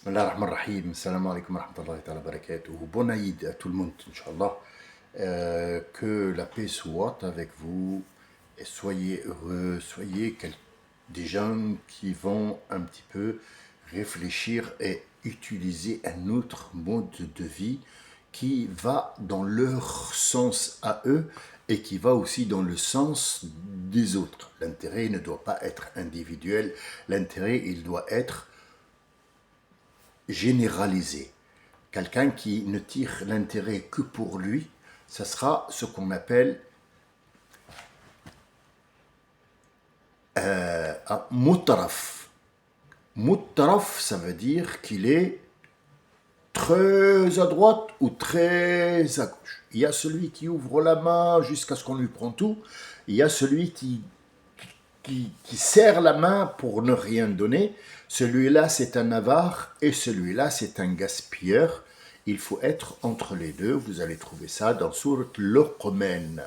Bismillah ar-Rahman ar-Rahim. Salam alaikum wa rahmatullahi wa barakatuh. Bon Aïd à tout le monde, Inch'Allah. Que la paix soit avec vous et soyez heureux, soyez des gens qui vont un petit peu réfléchir et utiliser un autre mode de vie qui va dans leur sens à eux et qui va aussi dans le sens des autres. L'intérêt ne doit pas être individuel, l'intérêt il doit être généralisé. Quelqu'un qui ne tire l'intérêt que pour lui, ça sera ce qu'on appelle un mutaraf. Mutaraf, ça veut dire qu'il est très à droite ou très à gauche. Il y a celui qui ouvre la main jusqu'à ce qu'on lui prenne tout. Il y a celui qui serre la main pour ne rien donner. Celui-là, c'est un avare et celui-là, c'est un gaspilleur. Il faut être entre les deux. Vous allez trouver ça dans Sourate Luqman.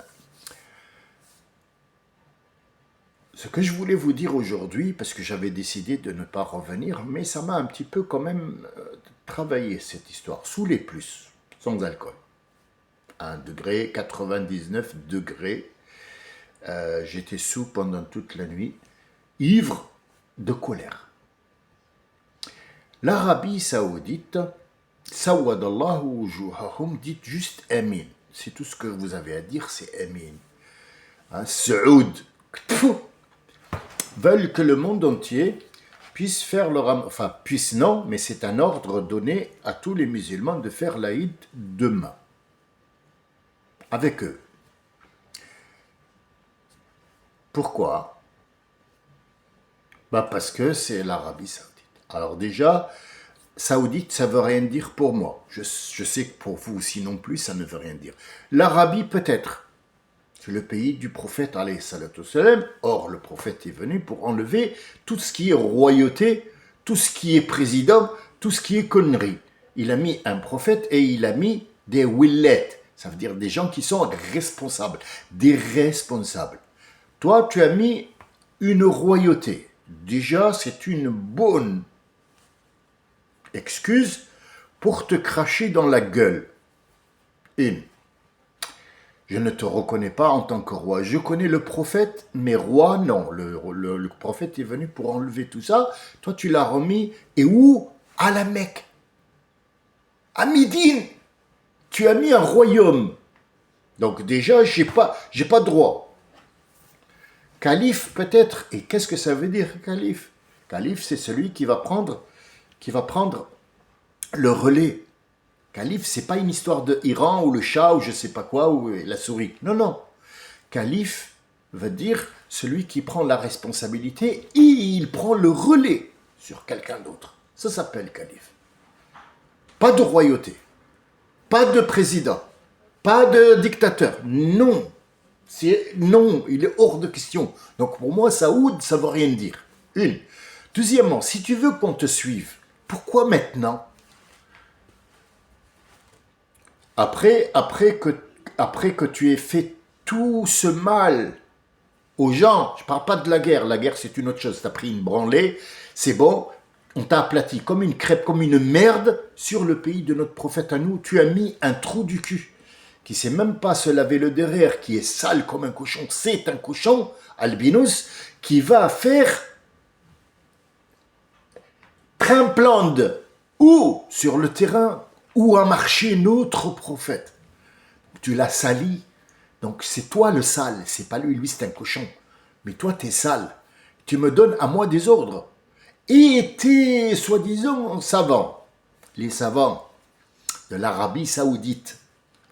Ce que je voulais vous dire aujourd'hui, parce que j'avais décidé de ne pas revenir, mais ça m'a un petit peu quand même travaillé cette histoire, sous les plus, sans alcool. 1 degré, 99 degrés. J'étais sous pendant toute la nuit, ivre de colère. L'Arabie saoudite, Sawadallahu wujuhahum, dites juste Amin. C'est tout ce que vous avez à dire, c'est Amin. Saoud veulent que le monde entier puisse faire le ramadan. Enfin, puisse non, mais c'est un ordre donné à tous les musulmans de faire l'Aïd demain. Avec eux. Pourquoi? Parce que c'est l'Arabie saoudite. Alors déjà, saoudite, ça ne veut rien dire pour moi. Je sais que pour vous aussi non plus, ça ne veut rien dire. L'Arabie peut-être. C'est le pays du prophète, alayhi salatu wassalam. Or, le prophète est venu pour enlever tout ce qui est royauté, tout ce qui est président, tout ce qui est connerie. Il a mis un prophète et il a mis des willettes. Ça veut dire des gens qui sont responsables, des responsables. Toi, tu as mis une royauté. Déjà, c'est une bonne excuse pour te cracher dans la gueule. Je ne te reconnais pas en tant que roi. Je connais le prophète, mais roi, non. Le prophète est venu pour enlever tout ça. Toi, tu l'as remis. Et où? À la Mecque. À Médine. Tu as mis un royaume. Donc déjà, j'ai pas de droit. Calife, peut-être. Et qu'est-ce que ça veut dire, calife? Calife, c'est celui qui va prendre le relais. Calife, c'est pas une histoire de Iran ou le chat ou je sais pas quoi ou la souris. Non, non. Calife veut dire celui qui prend la responsabilité et il prend le relais sur quelqu'un d'autre. Ça s'appelle calife. Pas de royauté, pas de président, pas de dictateur. Non. Non, il est hors de question. Donc pour moi, Saoud, ça veut rien dire. Une. Deuxièmement, si tu veux qu'on te suive, pourquoi maintenant? Après que tu aies fait tout ce mal aux gens, je ne parle pas de la guerre c'est une autre chose, tu as pris une branlée, c'est bon, on t'a aplati comme une crêpe, comme une merde sur le pays de notre prophète à nous, tu as mis un trou du cul, qui ne sait même pas se laver le derrière, qui est sale comme un cochon, c'est un cochon, albinos, qui va faire trimplande ou sur le terrain où a marché notre prophète. Tu l'as sali, donc c'est toi le sale, c'est pas lui, lui c'est un cochon. Mais toi t'es sale, tu me donnes à moi des ordres. Et tes soi-disant savants, les savants de l'Arabie saoudite,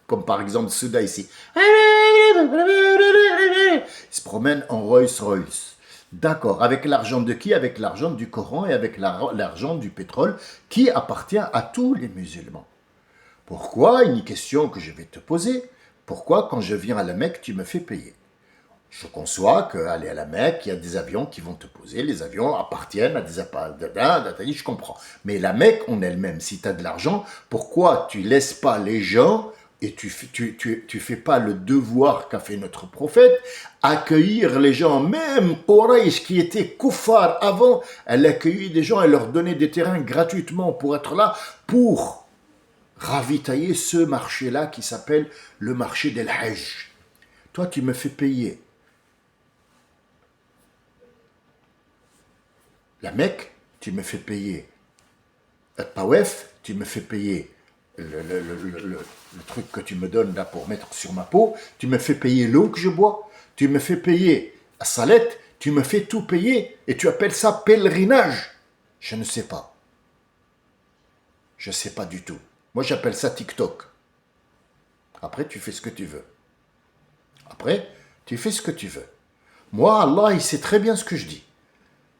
comme par exemple ceux-là ici, ils se promènent en Rolls-Royce. D'accord, avec l'argent de qui? Avec l'argent du Coran et avec l'argent du pétrole qui appartient à tous les musulmans. Pourquoi? Une question que je vais te poser. Pourquoi, quand je viens à la Mecque, tu me fais payer? Je conçois qu'aller à la Mecque, il y a des avions qui vont te poser. Les avions appartiennent à des appareils. Je comprends. Mais la Mecque en elle-même, si tu as de l'argent, pourquoi tu laisses pas les gens et tu fais pas le devoir qu'a fait notre prophète, accueillir les gens, même Quraysh qui était kuffar avant, elle accueillait des gens, elle leur donnait des terrains gratuitement pour être là, pour ravitailler ce marché-là qui s'appelle le marché del Hajj. Toi, tu me fais payer la Mecque, tu me fais payer Tawaf, tu me fais payer le truc que tu me donnes là pour mettre sur ma peau, tu me fais payer l'eau que je bois, tu me fais payer la salette, tu me fais tout payer et tu appelles ça pèlerinage. Je ne sais pas. Je ne sais pas du tout. Moi, j'appelle ça TikTok. Après, tu fais ce que tu veux. Après, tu fais ce que tu veux. Moi, Allah, il sait très bien ce que je dis.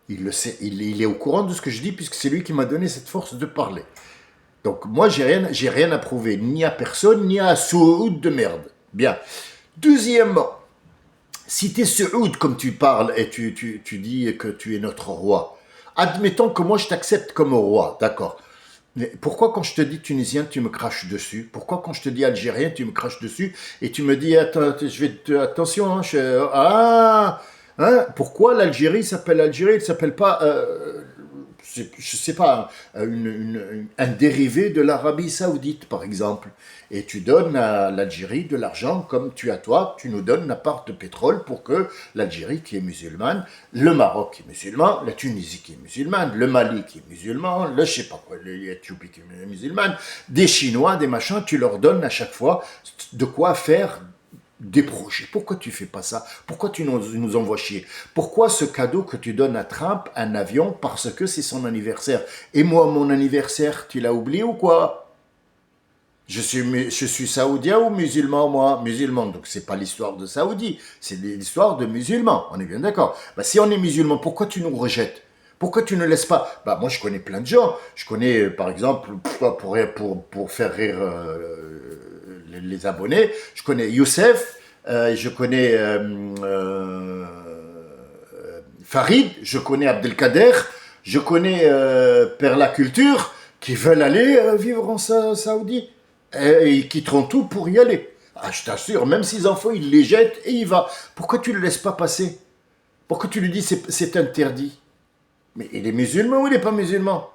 Il le sait, il est au courant de ce que je dis puisque c'est lui qui m'a donné cette force de parler. Donc moi, j'ai rien à prouver, ni à personne, ni à Saoud de merde. Bien. Deuxièmement, si t'es Saoud comme tu parles et tu dis que tu es notre roi, admettons que moi je t'accepte comme roi, d'accord. Mais pourquoi quand je te dis tunisien, tu me craches dessus? Pourquoi quand je te dis algérien, tu me craches dessus? Et tu me dis, attends, attention, pourquoi l'Algérie s'appelle Algérie, elle ne s'appelle pas, je sais pas, un dérivé de l'Arabie Saoudite, par exemple. Et tu donnes à l'Algérie de l'argent comme tu nous donnes la part de pétrole pour que l'Algérie qui est musulmane, le Maroc qui est musulman, la Tunisie qui est musulmane, le Mali qui est musulman, je sais pas quoi, l'Éthiopie qui est musulmane, des Chinois, des machins, tu leur donnes à chaque fois de quoi faire des projets. Pourquoi tu fais pas ça? Pourquoi tu nous envoies chier? Pourquoi ce cadeau que tu donnes à Trump, un avion, parce que c'est son anniversaire? Et moi, mon anniversaire, tu l'as oublié ou quoi? Je suis saoudien ou musulman, moi? Musulman, donc c'est pas l'histoire de Saoudi, c'est l'histoire de musulmans, on est bien d'accord. Bah, si on est musulman, pourquoi tu nous rejettes? Pourquoi tu ne laisses pas? Bah, moi, je connais plein de gens. Je connais, par exemple, pour faire rire les abonnés, je connais Youssef, je connais Farid, je connais Abdelkader, je connais Perla Culture, qui veulent aller vivre en Saoudi. Et ils quitteront tout pour y aller. Ah, je t'assure, même s'ils en font, ils les jettent et il va. Pourquoi tu ne le laisses pas passer? Pourquoi tu lui dis c'est interdit? Mais il est musulman ou il n'est pas musulman?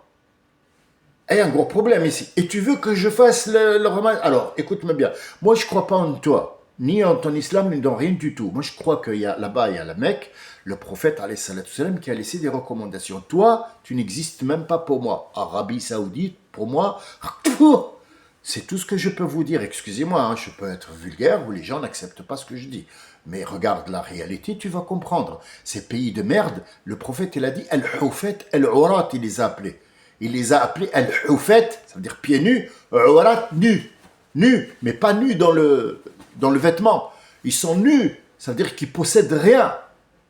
Il y a un gros problème ici. Et tu veux que je fasse le roman? Alors, écoute-moi bien. Moi, je ne crois pas en toi, ni en ton islam, ni dans rien du tout. Moi, je crois qu'il y a là-bas, il y a la Mecque, le prophète, alayhi salatu salam, qui a laissé des recommandations. Toi, tu n'existes même pas pour moi. Arabie Saoudite, pour moi, c'est tout ce que je peux vous dire. Excusez-moi, hein, je peux être vulgaire ou les gens n'acceptent pas ce que je dis. Mais regarde la réalité, tu vas comprendre. Ces pays de merde, le prophète, il a dit Al-Hufat, Al-Urat, il les a appelés. Il les a appelés Al-Hufat, ça veut dire pieds nus, Urat, nus. Nus, mais pas nus dans le vêtement. Ils sont nus, ça veut dire qu'ils possèdent rien.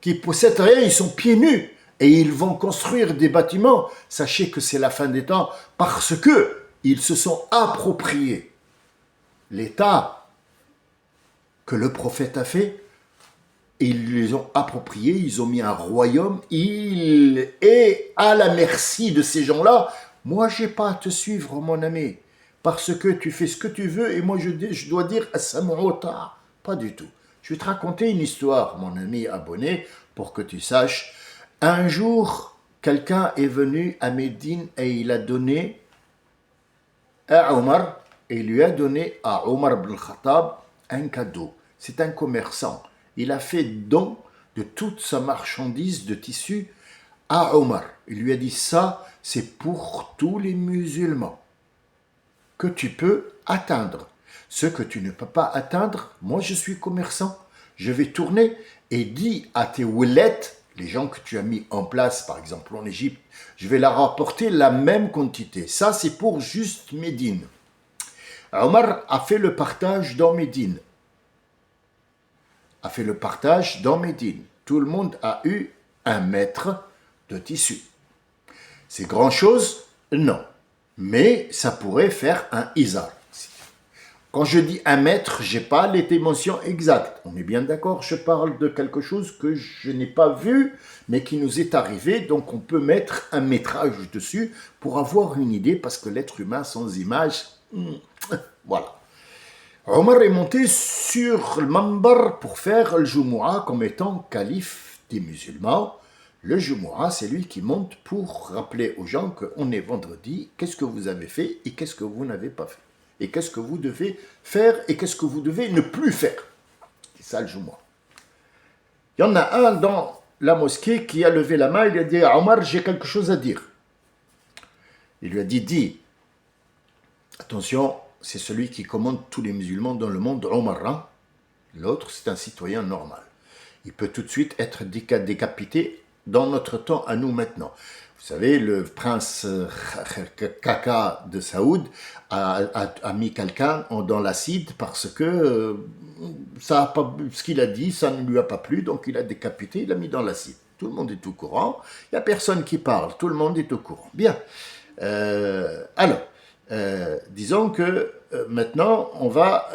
Qu'ils possèdent rien, ils sont pieds nus. Et ils vont construire des bâtiments. Sachez que c'est la fin des temps parce que ils se sont appropriés l'état que le prophète a fait. Ils les ont appropriés, ils ont mis un royaume, il est à la merci de ces gens-là. Moi, j'ai pas à te suivre, mon ami, parce que tu fais ce que tu veux et moi, je dois dire As-Sam'u'ta. Pas du tout. Je vais te raconter une histoire, mon ami abonné, pour que tu saches. Un jour, quelqu'un est venu à Médine et il a donné à Omar, et il lui a donné à Omar ibn Khattab un cadeau. C'est un commerçant. Il a fait don de toute sa marchandise de tissu à Omar. Il lui a dit ça, c'est pour tous les musulmans que tu peux atteindre. Ce que tu ne peux pas atteindre, moi je suis commerçant. Je vais tourner et dis à tes ouellettes, les gens que tu as mis en place, par exemple en Égypte, je vais leur apporter la même quantité. Ça, c'est pour juste Médine. Omar a fait le partage dans Médine. Tout le monde a eu 1 mètre de tissu. C'est grand chose? Non. Mais ça pourrait faire un izar. Quand je dis 1 mètre, je n'ai pas les dimensions exactes. On est bien d'accord, je parle de quelque chose que je n'ai pas vu, mais qui nous est arrivé. Donc on peut mettre un métrage dessus pour avoir une idée, parce que l'être humain sans image, voilà. Omar est monté sur le mambar pour faire le Jumu'ah comme étant calife des musulmans. Le Jumu'ah, c'est lui qui monte pour rappeler aux gens qu'on est vendredi, qu'est-ce que vous avez fait et qu'est-ce que vous n'avez pas fait. Et qu'est-ce que vous devez faire et qu'est-ce que vous devez ne plus faire. C'est ça le Jumu'ah. Il y en a un dans la mosquée qui a levé la main, il a dit à Omar, j'ai quelque chose à dire. Il lui a dit, dis, attention, c'est celui qui commande tous les musulmans dans le monde, Omar. Hein? L'autre, c'est un citoyen normal. Il peut tout de suite être décapité dans notre temps, à nous maintenant. Vous savez, le prince Kaka de Saoud a mis quelqu'un dans l'acide parce que ça a pas, ce qu'il a dit, ça ne lui a pas plu, donc il a décapité, il l'a mis dans l'acide. Tout le monde est au courant, il n'y a personne qui parle, tout le monde est au courant. Bien. Disons que maintenant, on va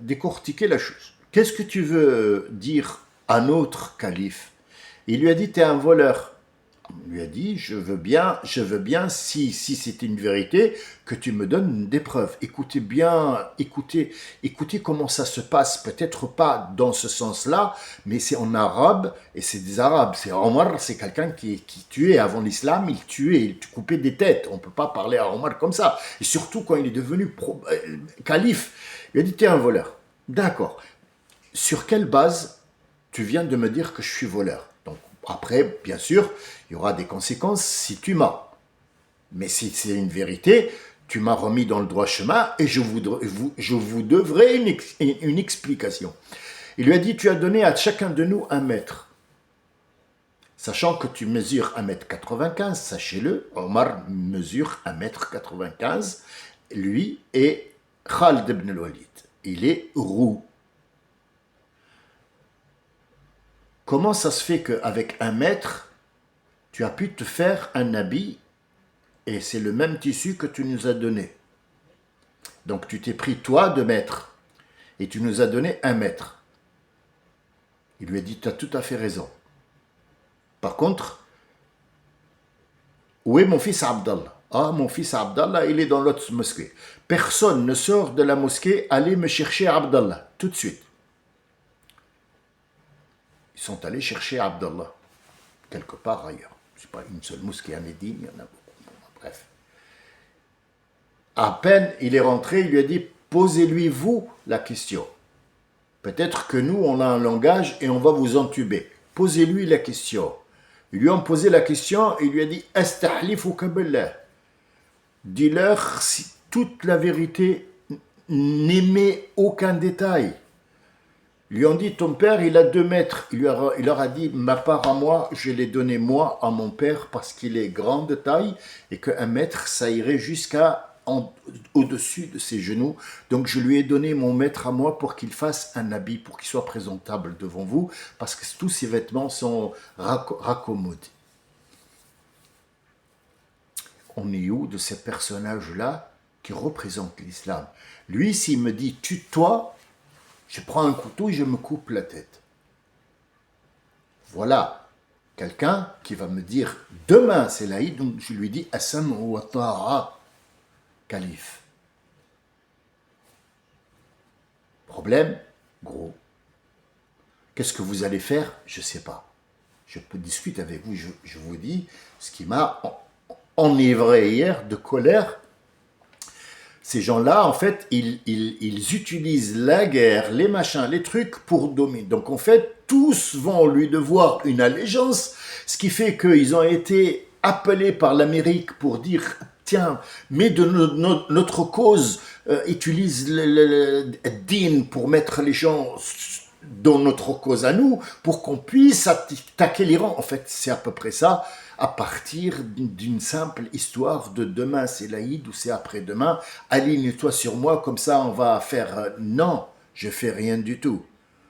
décortiquer la chose. Qu'est-ce que tu veux dire à notre calife? Il lui a dit, t'es un voleur. Il lui a dit, je veux bien, si c'est une vérité, que tu me donnes des preuves. Écoutez bien, écoutez comment ça se passe. Peut-être pas dans ce sens-là, mais c'est en arabe, et c'est des arabes. C'est Omar, c'est quelqu'un qui tuait avant l'islam, il tuait, il coupait des têtes. On ne peut pas parler à Omar comme ça. Et surtout quand il est devenu calife. Il a dit, t'es un voleur. D'accord. Sur quelle base tu viens de me dire que je suis voleur? Donc après, bien sûr, il y aura des conséquences si tu mens. Mais si c'est une vérité, tu m'as remis dans le droit chemin et je vous devrai une explication. Il lui a dit, tu as donné à chacun de nous 1 mètre. Sachant que tu mesures 1,95 m, sachez-le, Omar mesure 1,95 m, lui et Khalid ibn al-Walid. Il est roux. Comment ça se fait qu'avec 1 mètre, tu as pu te faire un habit et c'est le même tissu que tu nous as donné? Donc tu t'es pris toi 2 mètres et tu nous as donné 1 mètre. Il lui a dit, tu as tout à fait raison. Par contre, où est mon fils Abdallah? Ah, mon fils Abdallah, il est dans l'autre mosquée. Personne ne sort de la mosquée, allez me chercher Abdallah, tout de suite. Ils sont allés chercher Abdallah, quelque part ailleurs. Ce n'est pas une seule mosquée à Médine, il y en a beaucoup. Bref. À peine il est rentré, il lui a dit, posez-lui vous la question. Peut-être que nous, on a un langage et on va vous entuber. Posez-lui la question. Ils lui ont posé la question et il lui a dit, Astahlifuka billah. Dis-leur si toute la vérité, n'émet aucun détail. Ils lui ont dit, ton père, il a 2 mètres. Il leur a dit, ma part à moi, je l'ai donnée moi à mon père parce qu'il est grand de taille et que 1 mètre, ça irait jusqu'à au-dessus de ses genoux. Donc je lui ai donné mon maître à moi pour qu'il fasse un habit, pour qu'il soit présentable devant vous, parce que tous ses vêtements sont raccommodés. On est où de ces personnages-là qui représentent l'islam? Lui, s'il me dit, tue-toi, je prends un couteau et je me coupe la tête. Voilà quelqu'un qui va me dire, demain c'est l'Aïd, donc je lui dis, Assam wa ta'a, calife. Problème, gros. Qu'est-ce que vous allez faire? Je ne sais pas. Je peux discuter avec vous, je vous dis ce qui m'a enivré hier de colère. Ces gens-là, en fait, ils utilisent la guerre, les machins, les trucs pour dominer. Donc, en fait, tous vont lui devoir une allégeance, ce qui fait qu'ils ont été appelés par l'Amérique pour dire, tiens, mais de notre cause, utilise le din pour mettre les gens dans notre cause à nous, pour qu'on puisse attaquer l'Iran. En fait, c'est à peu près ça, à partir d'une simple histoire de demain c'est l'Aïd ou c'est après-demain, aligne-toi sur moi, comme ça on va faire... Non, je fais rien du tout.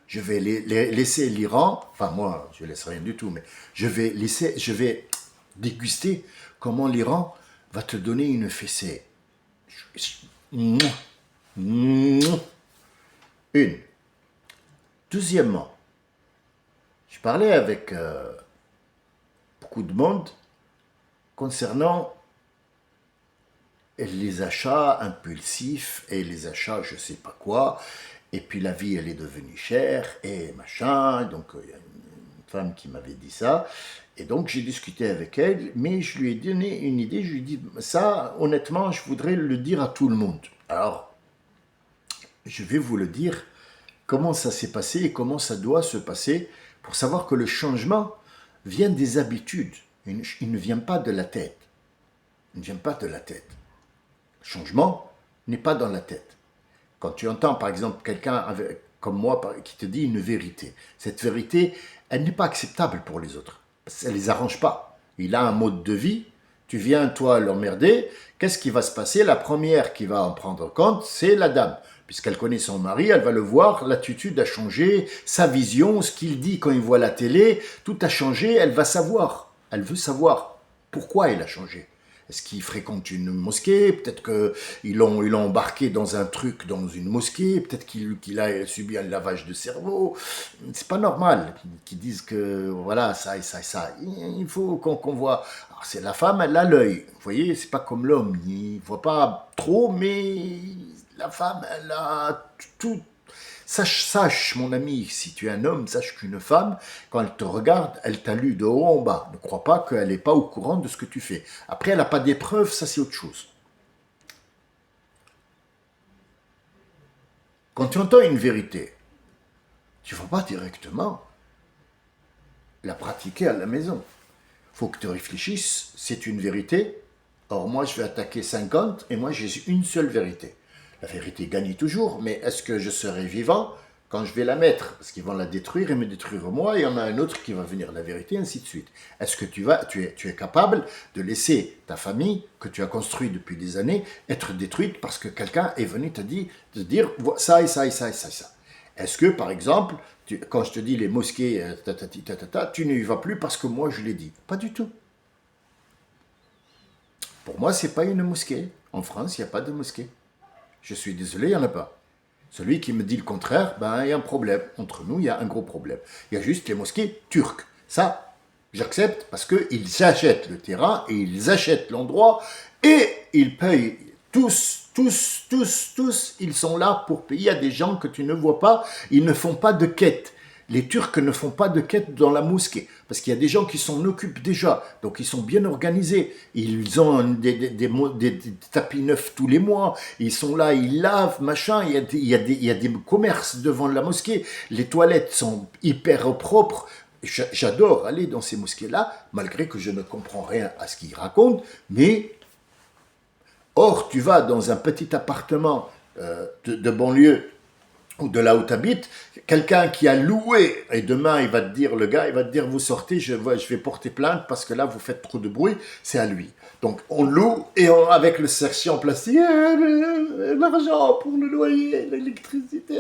Je vais laisser l'Iran, enfin moi je laisse rien du tout, mais je vais déguster comment l'Iran va te donner une fessée. Une. Deuxièmement, je parlais avec beaucoup de monde concernant les achats impulsifs et les achats je sais pas quoi. Et puis la vie, elle est devenue chère et machin. Donc il y a une femme qui m'avait dit ça. Et donc j'ai discuté avec elle, mais je lui ai donné une idée. Je lui ai dit, ça, honnêtement, je voudrais le dire à tout le monde. Alors, je vais vous le dire, comment ça s'est passé et comment ça doit se passer pour savoir que le changement vient des habitudes. Il ne vient pas de la tête. Il ne vient pas de la tête. Le changement n'est pas dans la tête. Quand tu entends, par exemple, quelqu'un comme moi qui te dit une vérité, cette vérité, elle n'est pas acceptable pour les autres. Elle ne les arrange pas. Il a un mode de vie, tu viens, toi, l'emmerder, qu'est-ce qui va se passer? La première qui va en prendre compte, c'est la dame. Puisqu'elle connaît son mari, elle va le voir, l'attitude a changé, sa vision, ce qu'il dit quand il voit la télé, tout a changé, elle va savoir. Elle veut savoir pourquoi il a changé. Est-ce qu'il fréquente une mosquée? Peut-être qu'ils l'ont embarqué dans un truc, dans une mosquée. Peut-être qu'il a subi un lavage de cerveau. C'est pas normal qu'ils disent que voilà, ça et ça et ça. Il faut qu'on voit. Alors, c'est la femme, elle a l'œil. Vous voyez, c'est pas comme l'homme. Il voit pas trop, mais la femme, elle a tout. Sache, mon ami, si tu es un homme, sache qu'une femme, quand elle te regarde, elle t'a lu de haut en bas. Ne crois pas qu'elle n'est pas au courant de ce que tu fais. Après, elle n'a pas d'épreuve, ça c'est autre chose. Quand tu entends une vérité, tu ne vas pas directement la pratiquer à la maison. Il faut que tu réfléchisses, c'est une vérité. Or, moi, je vais attaquer 50 et moi, j'ai une seule vérité. La vérité gagne toujours, mais est-ce que je serai vivant quand je vais la mettre? Parce qu'ils vont la détruire et me détruire moi, et il y en a un autre qui va venir la vérité, ainsi de suite. Est-ce que tu es capable de laisser ta famille, que tu as construite depuis des années, être détruite parce que quelqu'un est venu te dire ça et ça et ça et ça et ça? Est-ce que, par exemple, quand je te dis les mosquées, tu n'y vas plus parce que moi je l'ai dit? Pas du tout. Pour moi, c'est pas une mosquée. En France, il n'y a pas de mosquée. Je suis désolé, il n'y en a pas. Celui qui me dit le contraire, ben, il y a un problème. Entre nous, il y a un gros problème. Il y a juste les mosquées turques. Ça, j'accepte parce qu'ils achètent le terrain et ils achètent l'endroit et ils payent tous, ils sont là pour payer à des gens que tu ne vois pas. Ils ne font pas de quête. Les Turcs ne font pas de quête dans la mosquée, parce qu'il y a des gens qui s'en occupent déjà, donc ils sont bien organisés. Ils ont des tapis neufs tous les mois, ils sont là, ils lavent, machin, il y a des commerces devant la mosquée, les toilettes sont hyper propres. J'adore aller dans ces mosquées-là, malgré que je ne comprends rien à ce qu'ils racontent, mais or, tu vas dans un petit appartement de banlieue, ou de là où tu habites, quelqu'un qui a loué, et demain, le gars, il va te dire, vous sortez, je vais porter plainte parce que là, vous faites trop de bruit, c'est à lui. Donc, on loue, et avec le serre-chien en plastique, l'argent pour le loyer, l'électricité.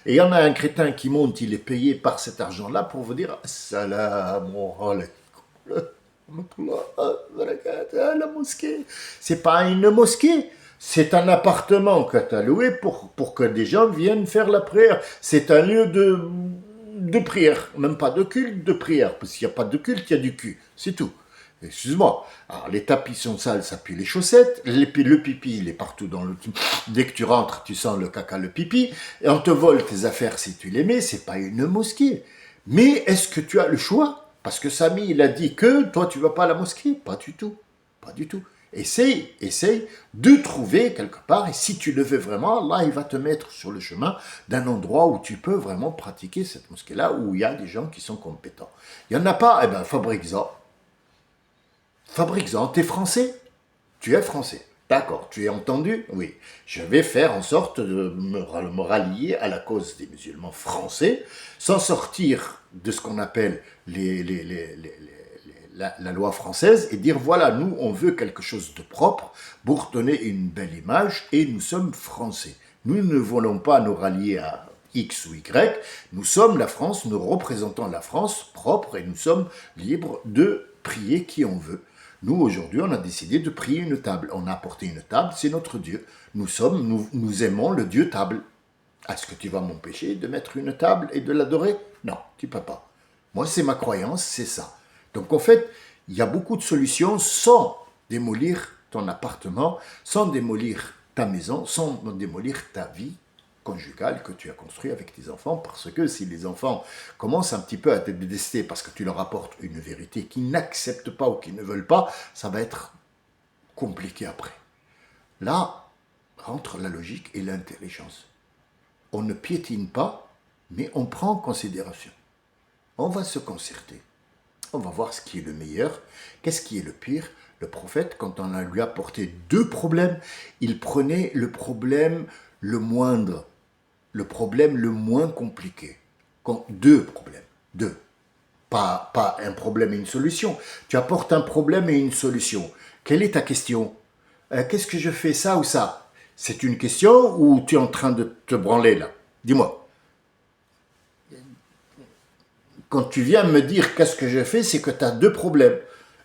Et il y en a un crétin qui monte, il est payé par cet argent-là pour vous dire, salam alaikum, la mosquée. C'est pas une mosquée. C'est un appartement que tu as loué pour que des gens viennent faire la prière. C'est un lieu de prière, même pas de culte, de prière. Parce qu'il n'y a pas de culte, il y a du cul. C'est tout. Excuse-moi. Alors, les tapis sont sales, ça pue les chaussettes. Le pipi, il est partout dans le... Dès que tu rentres, tu sens le caca, le pipi. Et on te vole tes affaires si tu les mets. C'est pas une mosquée. Mais est-ce que tu as le choix? Parce que Samy, il a dit que toi, tu vas pas à la mosquée. Pas du tout. Pas du tout. Essaye de trouver quelque part, et si tu le veux vraiment, Allah, il va te mettre sur le chemin d'un endroit où tu peux vraiment pratiquer cette mosquée-là, où il y a des gens qui sont compétents. Il n'y en a pas, eh bien, fabrique-en. Fabrique-en. T'es français? Tu es français. D'accord, tu es entendu? Oui. Je vais faire en sorte de me rallier à la cause des musulmans français, sans sortir de ce qu'on appelle la loi française et dire voilà, nous on veut quelque chose de propre pour donner une belle image et nous sommes français. Nous ne voulons pas nous rallier à X ou Y, nous sommes la France, nous représentons la France propre et nous sommes libres de prier qui on veut. Nous aujourd'hui on a décidé de prier une table, on a apporté une table, c'est notre Dieu. Nous aimons le Dieu table. Est-ce que tu vas m'empêcher de mettre une table et de l'adorer? Non, tu peux pas. Moi c'est ma croyance, c'est ça. Donc en fait, il y a beaucoup de solutions sans démolir ton appartement, sans démolir ta maison, sans démolir ta vie conjugale que tu as construite avec tes enfants, parce que si les enfants commencent un petit peu à te détester parce que tu leur apportes une vérité qu'ils n'acceptent pas ou qu'ils ne veulent pas, ça va être compliqué après. Là, rentre la logique et l'intelligence. On ne piétine pas, mais on prend en considération. On va se concerter. On va voir ce qui est le meilleur, qu'est-ce qui est le pire. Le prophète, quand on lui a apporté 2 problèmes, il prenait le problème le moindre, le problème le moins compliqué. 2 problèmes, 2. Pas un problème et une solution. Tu apportes un problème et une solution. Quelle est ta question? Qu'est-ce que je fais, ça ou ça? C'est une question ou tu es en train de te branler là? Dis-moi. Quand tu viens me dire qu'est-ce que je fais, c'est que tu as 2 problèmes.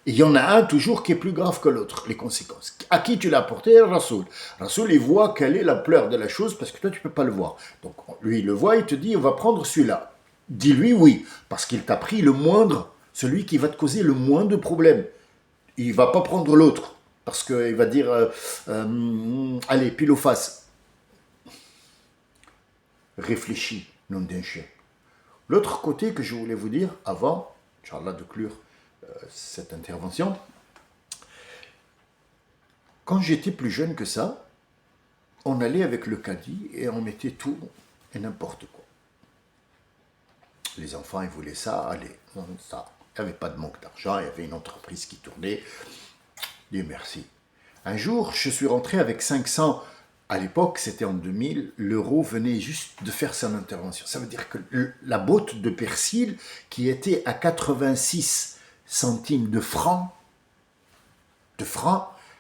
Et il y en a un toujours qui est plus grave que l'autre, les conséquences. À qui tu l'as apporté? Rasoul. Rasoul, il voit quelle est l'ampleur de la chose parce que toi, tu ne peux pas le voir. Donc, lui, il le voit, il te dit, on va prendre celui-là. Dis-lui oui, parce qu'il t'a pris le moindre, celui qui va te causer le moins de problèmes. Il ne va pas prendre l'autre, parce qu'il va dire, allez, pile ou face. Réfléchis, nom d'un chien. L'autre côté que je voulais vous dire, avant, Inch'Allah, de clore cette intervention, quand j'étais plus jeune que ça, on allait avec le caddie et on mettait tout et n'importe quoi. Les enfants, ils voulaient ça, allez, ça. Il n'y avait pas de manque d'argent, il y avait une entreprise qui tournait. Dieu merci. Un jour, je suis rentré avec 500. À l'époque, c'était en 2000, l'euro venait juste de faire son intervention. Ça veut dire que la botte de persil, qui était à 86 centimes de francs,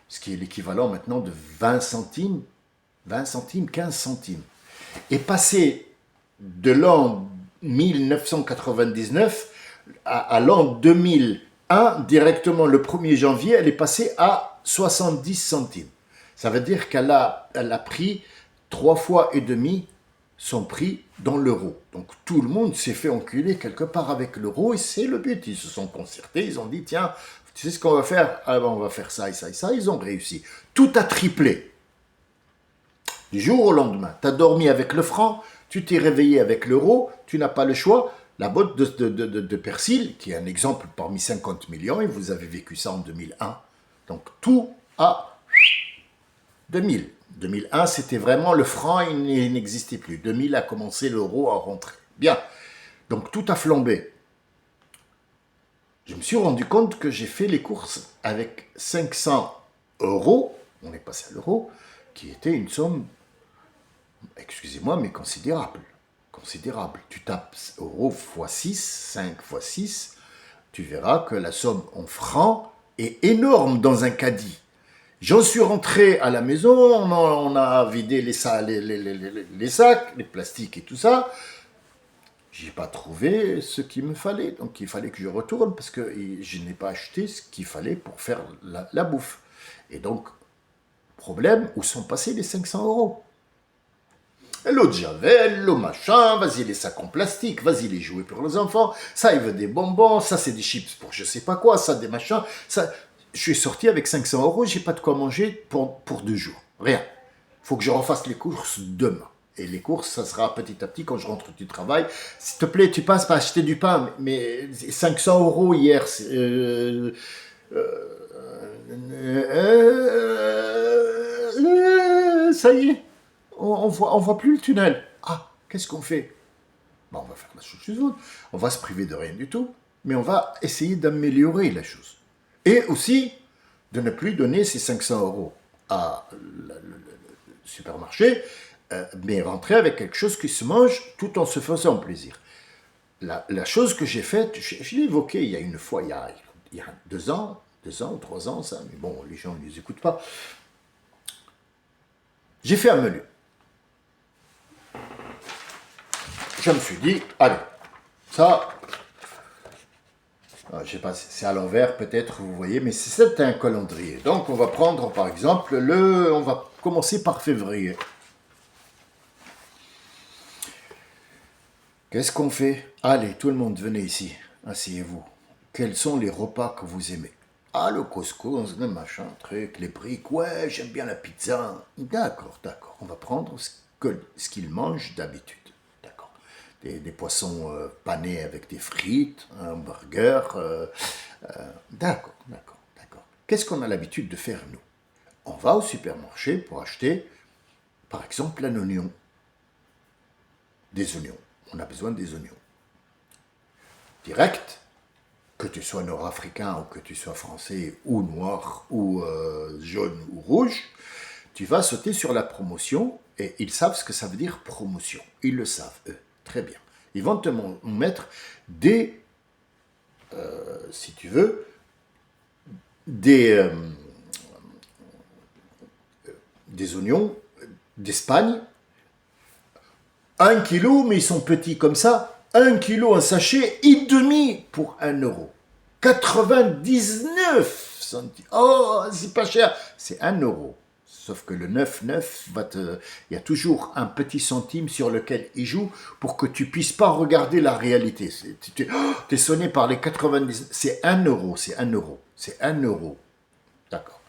ce qui est l'équivalent maintenant de 20 centimes, 15 centimes, est passé de l'an 1999 à l'an 2001, directement le 1er janvier, elle est passée à 70 centimes. Ça veut dire qu'elle a pris 3 fois et demi son prix dans l'euro. Donc tout le monde s'est fait enculer quelque part avec l'euro et c'est le but. Ils se sont concertés, ils ont dit tiens, tu sais ce qu'on va faire? Ah ben, on va faire ça et ça et ça. Ils ont réussi. Tout a triplé. Du jour au lendemain, tu as dormi avec le franc, tu t'es réveillé avec l'euro, tu n'as pas le choix. La botte de persil, qui est un exemple parmi 50 millions, et vous avez vécu ça en 2001. Donc tout a 2000. 2001, c'était vraiment le franc, il n'existait plus. 2000 a commencé l'euro à rentrer. Bien. Donc tout a flambé. Je me suis rendu compte que j'ai fait les courses avec 500 euros, on est passé à l'euro, qui était une somme, excusez-moi, mais considérable. Considérable. Tu tapes euro x 6, 5 x 6, tu verras que la somme en francs est énorme dans un caddie. J'en suis rentré à la maison, on a vidé les sacs, les plastiques et tout ça. J'ai pas trouvé ce qu'il me fallait, donc il fallait que je retourne parce que je n'ai pas acheté ce qu'il fallait pour faire la bouffe. Et donc, problème, où sont passés les 500 euros? L'eau de javel, l'eau machin, vas-y les sacs en plastique, vas-y les jouets pour les enfants, ça il veut des bonbons, ça c'est des chips pour je sais pas quoi, ça des machins, ça... Je suis sorti avec 500 euros, j'ai pas de quoi manger pour 2 jours, rien. Faut que je refasse les courses demain. Et les courses, ça sera petit à petit quand je rentre du travail. S'il te plaît, tu passes par acheter du pain, mais 500 euros hier, ça y est. On voit plus le tunnel. Ah, qu'est-ce qu'on fait? On va faire la chose suivante. On va se priver de rien du tout, mais on va essayer d'améliorer la chose. Et aussi, de ne plus donner ces 500 euros à le supermarché, mais rentrer avec quelque chose qui se mange tout en se faisant plaisir. La chose que j'ai faite, je l'ai évoqué il y a une fois, il y a 2 ans, 3 ans, ça, mais bon, les gens ne les écoutent pas. J'ai fait un menu. Je me suis dit, allez, ça, je ne sais pas, c'est à l'envers peut-être, vous voyez, mais c'est un calendrier. Donc on va prendre par exemple, on va commencer par février. Qu'est-ce qu'on fait? Allez, tout le monde, venez ici, asseyez-vous. Quels sont les repas que vous aimez? Ah, le couscous, le machin, truc, les briques. Ouais, j'aime bien la pizza. D'accord, d'accord. On va prendre ce qu'ils mangent d'habitude. D'accord. Des poissons panés avec des frites, un burger. D'accord, d'accord, d'accord. Qu'est-ce qu'on a l'habitude de faire, nous? On va au supermarché pour acheter, par exemple, un oignon. Des oignons. On a besoin des oignons. Direct, que tu sois nord-africain ou que tu sois français ou noir ou jaune ou rouge, tu vas sauter sur la promotion et ils savent ce que ça veut dire promotion. Ils le savent, eux. Très bien. Ils vont te mettre si tu veux, des, euh, des oignons d'Espagne. 1 kilo, mais ils sont petits comme ça. 1 kilo, un sachet, et demi pour 1 euro. 99 centimes. Oh, c'est pas cher. C'est 1 euro. Sauf que le 9,9 va te... Il y a toujours un petit centime sur lequel il joue pour que tu puisses pas regarder la réalité. Tu es sonné par les 90. C'est 1 euro, c'est 1 euro. C'est 1 euro. D'accord.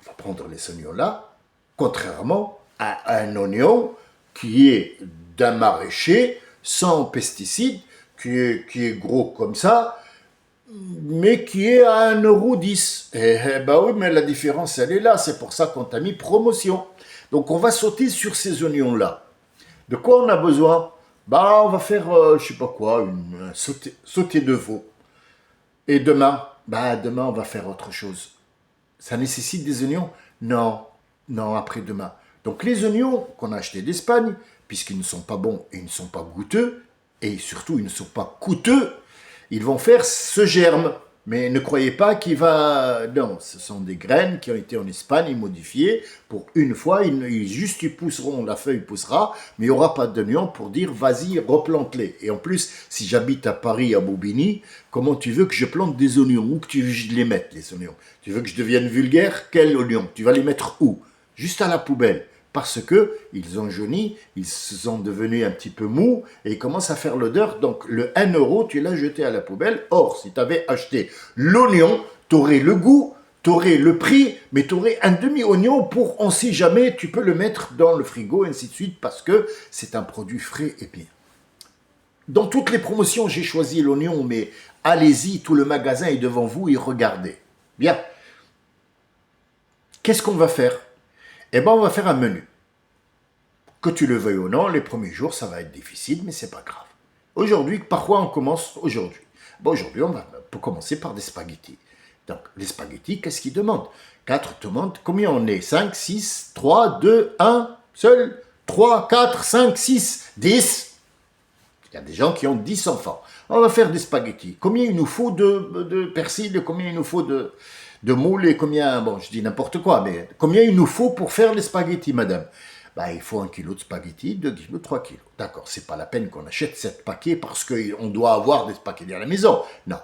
On va prendre les oignons là, contrairement à un oignon qui est d'un maraîcher, sans pesticides, qui est gros comme ça, mais qui est à 1,10 €. Eh ben oui, mais la différence, elle est là. C'est pour ça qu'on t'a mis promotion. Donc, on va sauter sur ces oignons-là. De quoi on a besoin? Bah, on va faire, je sais pas quoi, un sauté de veau. Et demain? Bah, demain, on va faire autre chose. Ça nécessite des oignons? Non, non, après-demain. Donc les oignons qu'on a achetés d'Espagne, puisqu'ils ne sont pas bons et ils ne sont pas goûteux, et surtout ils ne sont pas coûteux, ils vont faire ce germe. Mais ne croyez pas qu'il va... Non, ce sont des graines qui ont été en Espagne modifiées pour une fois. Juste ils pousseront, la feuille poussera, mais il n'y aura pas d'oignons pour dire vas-y, replante-les. Et en plus, si j'habite à Paris, à Bobigny, comment tu veux que je plante des oignons? Où que tu veux que je les mette, les oignons? Tu veux que je devienne vulgaire? Quels oignons? Tu vas les mettre où? Juste à la poubelle. Parce que ils ont jauni, ils sont devenus un petit peu mous et ils commencent à faire l'odeur. Donc le 1 euro, tu l'as jeté à la poubelle. Or, si tu avais acheté l'oignon, tu aurais le goût, tu aurais le prix, mais tu aurais un demi-oignon pour, on sait jamais, tu peux le mettre dans le frigo, et ainsi de suite, parce que c'est un produit frais et bien. Dans toutes les promotions, j'ai choisi l'oignon, mais allez-y, tout le magasin est devant vous et regardez. Bien. Qu'est-ce qu'on va faire? Eh bien, on va faire un menu. Que tu le veuilles ou non, les premiers jours, ça va être difficile, mais c'est pas grave. Aujourd'hui, par quoi on commence aujourd'hui? Bon, aujourd'hui, on va commencer par des spaghettis. Donc, les spaghettis, qu'est-ce qu'ils demandent? 4 tomates, combien on est? 5, 6, 3, 2, 1, seul? 3, 4, 5, 6, 10. Il y a des gens qui ont 10 enfants. On va faire des spaghettis. Combien il nous faut de persil? Combien il nous faut de moules? Et combien, bon, je dis n'importe quoi, mais combien il nous faut pour faire les spaghettis, madame? Bah, il faut 1 kilo de spaghettis, 2 kilos, 3 kilos. D'accord, c'est pas la peine qu'on achète 7 paquets parce qu'on doit avoir des spaghettis à la maison. Non.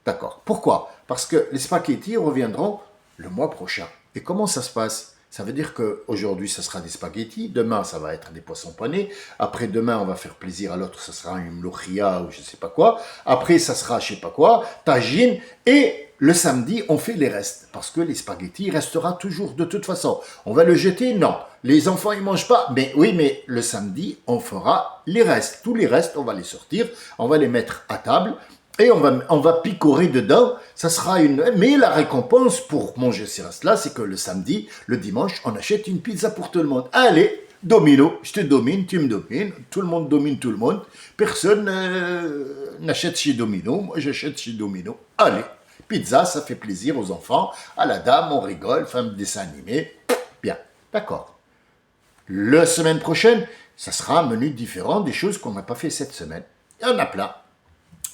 D'accord. Pourquoi? Parce que les spaghettis reviendront le mois prochain. Et comment ça se passe? Ça veut dire qu'aujourd'hui, ça sera des spaghettis, demain, ça va être des poissons panés, après-demain, on va faire plaisir à l'autre, ça sera une lochia ou je ne sais pas quoi, après, ça sera je ne sais pas quoi, tagine, et le samedi, on fait les restes, parce que les spaghettis restera toujours de toute façon. On va le jeter? Non. Les enfants, ils ne mangent pas? Mais oui, mais le samedi, on fera les restes. Tous les restes, on va les sortir, on va les mettre à table, et on va picorer dedans, ça sera une... Mais la récompense pour manger ces restes-là, c'est que le samedi, le dimanche, on achète une pizza pour tout le monde. Allez, domino, je te domine, tu me domines, tout le monde domine tout le monde, personne n'achète chez Domino, moi j'achète chez Domino. Allez, pizza, ça fait plaisir aux enfants, à la dame, on rigole, femme dessin animé, bien, d'accord. La semaine prochaine, ça sera un menu différent des choses qu'on n'a pas fait cette semaine. Il y en a plein.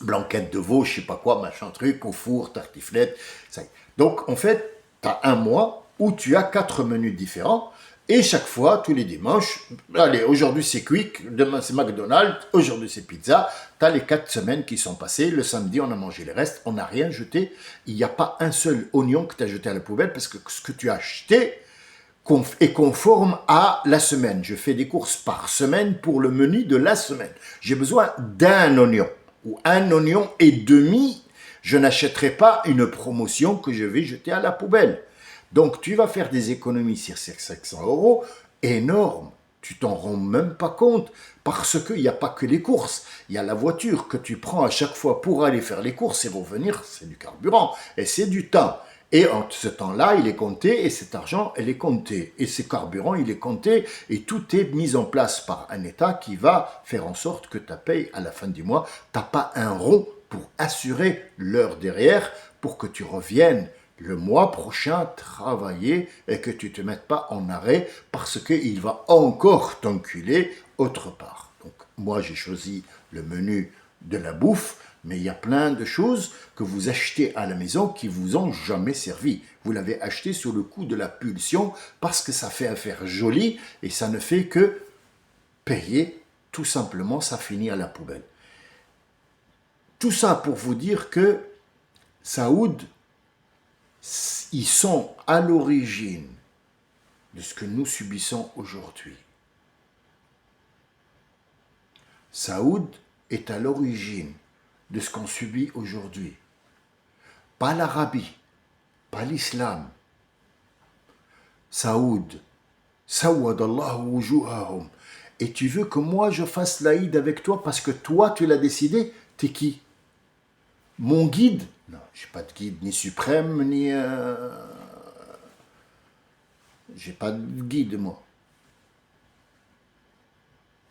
Blanquette de veau, je sais pas quoi, machin truc, au four, tartiflette. Ça y est. Donc, en fait, tu as un mois où tu as 4 menus différents. Et chaque fois, tous les dimanches, allez, aujourd'hui c'est Quick, demain c'est McDonald's, aujourd'hui c'est pizza. Tu as les 4 semaines qui sont passées. Le samedi, on a mangé les restes. On n'a rien jeté. Il n'y a pas un seul oignon que tu as jeté à la poubelle parce que ce que tu as acheté est conforme à la semaine. Je fais des courses par semaine pour le menu de la semaine. J'ai besoin d'un oignon ou 1 oignon et demi Je n'achèterai pas une promotion que je vais jeter à la poubelle. Donc tu vas faire des économies sur ces 500 euros énormes. Tu t'en rends même pas compte parce qu'il n'y a pas que les courses. Il y a la voiture que tu prends à chaque fois pour aller faire les courses et revenir, c'est du carburant et c'est du temps. Et en ce temps-là, il est compté et cet argent, il est compté. Et ce carburant, il est compté et tout est mis en place par un État qui va faire en sorte que ta paye à la fin du mois, tu n'as pas un rond pour assurer l'heure derrière pour que tu reviennes le mois prochain travailler et que tu ne te mettes pas en arrêt parce qu'il va encore t'enculer autre part. Donc moi j'ai choisi le menu de la bouffe, mais il y a plein de choses que vous achetez à la maison qui vous ont jamais servi. Vous l'avez acheté sur le coup de la pulsion parce que ça fait affaire jolie et ça ne fait que payer, tout simplement, ça finit à la poubelle. Tout ça pour vous dire que Saoud, ils sont à l'origine de ce que nous subissons aujourd'hui. Saoud est à l'origine de ce qu'on subit aujourd'hui. Pas l'Arabie, pas l'islam. Saoud, Sawadallahu wujuhahum. Et tu veux que moi je fasse l'Aïd avec toi parce que toi tu l'as décidé? T'es qui? Mon guide? Non, je n'ai pas de guide ni suprême, ni... J'ai pas de guide, moi.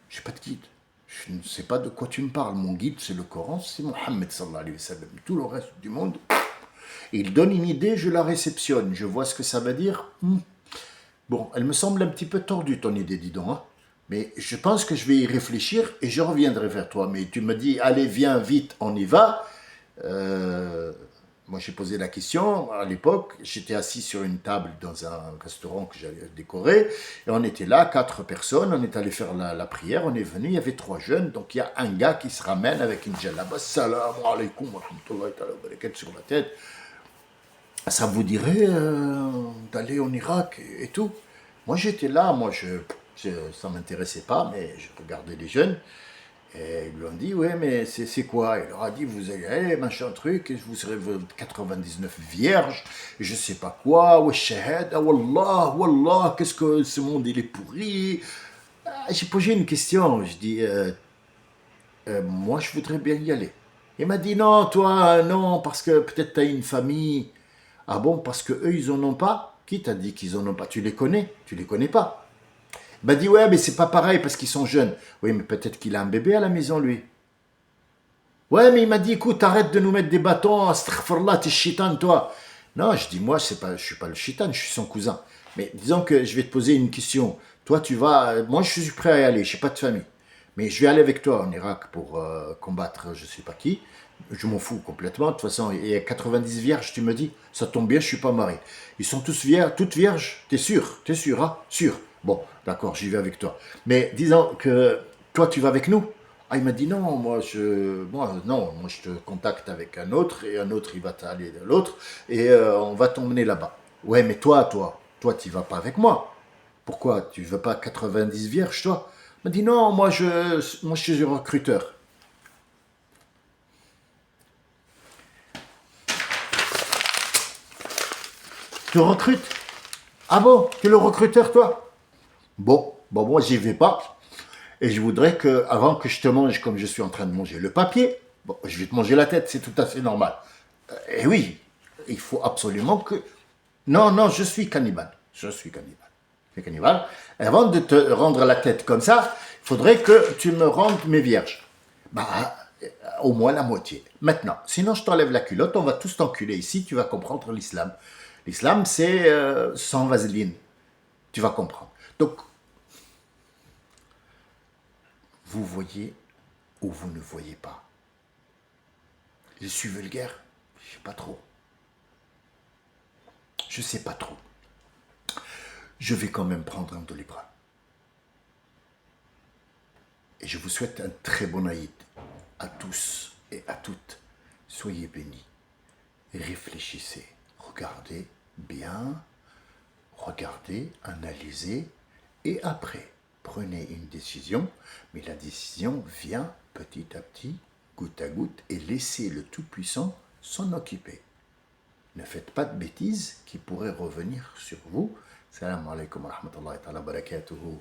J'ai pas de guide. Je ne sais pas de quoi tu me parles. Mon guide, c'est le Coran, c'est Mohammed sallallahu alayhi wa sallam. Tout le reste du monde, il donne une idée, je la réceptionne. Je vois ce que ça veut dire. Bon, elle me semble un petit peu tordue, ton idée, dis donc. Hein. Mais je pense que je vais y réfléchir et je reviendrai vers toi. Mais tu me dis, allez, viens, vite, on y va. Moi, j'ai posé la question à l'époque. J'étais assis sur une table dans un restaurant que j'avais décoré. Et on était là, 4 personnes. On est allé faire la prière. On est venu. Il y avait 3 jeunes. Donc, il y a un gars qui se ramène avec une djellaba. Salam alaikum wa rahmatullahi wa barakatuh sur la tête. Ça vous dirait d'aller en Irak et tout? Moi, j'étais là. Moi, ça ne m'intéressait pas, mais je regardais les jeunes. Et ils lui ont dit, ouais, mais c'est quoi? Il leur a dit, vous allez aller, machin truc, et vous serez 99 vierges, et je sais pas quoi, ouais, shahad, ah, wallah, wallah, qu'est-ce que ce monde, il est pourri. J'ai posé une question, je dis, moi, je voudrais bien y aller. Il m'a dit, non, toi, non, parce que peut-être tu as une famille. Ah bon, parce que eux, ils en ont pas? Qui t'a dit qu'ils en ont pas? Tu les connais? Tu les connais pas? Il m'a dit, ouais, mais c'est pas pareil parce qu'ils sont jeunes. Oui, mais peut-être qu'il a un bébé à la maison, lui. Ouais, mais il m'a dit, écoute, arrête de nous mettre des bâtons, astaghfirullah, t'es chitan, toi. Non, je dis, moi, je suis pas le chitan, je suis son cousin. Mais disons que je vais te poser une question. Toi, tu vas, moi, je suis prêt à y aller, je n'ai pas de famille. Mais je vais aller avec toi en Irak pour combattre je sais pas qui. Je m'en fous complètement. De toute façon, il y a 90 vierges, tu me dis. Ça tombe bien, je suis pas marié. Ils sont tous vierges, toutes vierges. T'es sûr? T'es sûr, hein? Sûr. Bon, d'accord, j'y vais avec toi. Mais disons que toi, tu vas avec nous. Ah, il m'a dit non, non, moi je te contacte avec un autre et un autre il va t'aller de l'autre et on va t'emmener là-bas. Ouais, mais toi, tu vas pas avec moi. Pourquoi? Tu veux pas 90 vierges, toi? Il m'a dit non, moi je suis recruteur. Tu recrutes? Ah bon, tu es le recruteur, toi? Bon, moi j'y vais pas. Et je voudrais que, avant que je te mange comme je suis en train de manger le papier, bon, je vais te manger la tête, c'est tout à fait normal. Et oui, il faut absolument que... Non, non, je suis cannibale. Je suis cannibale. Je suis cannibale. Et avant de te rendre la tête comme ça, il faudrait que tu me rendes mes vierges. Bah, au moins la moitié. Maintenant, sinon je t'enlève la culotte, on va tous t'enculer ici, tu vas comprendre l'islam. L'islam, c'est sans vaseline. Tu vas comprendre. Donc, vous voyez ou vous ne voyez pas. Je suis vulgaire, je sais pas trop. Je sais pas trop. Je vais quand même prendre un Doliprane. Et je vous souhaite un très bon Aïd à tous et à toutes. Soyez bénis. Réfléchissez. Regardez bien. Regardez, analysez. Et après, prenez une décision. Mais la décision vient petit à petit, goutte à goutte. Et laissez le Tout-Puissant s'en occuper. Ne faites pas de bêtises qui pourraient revenir sur vous. Salam alaikum wa rahmatullahi wa barakatuhu.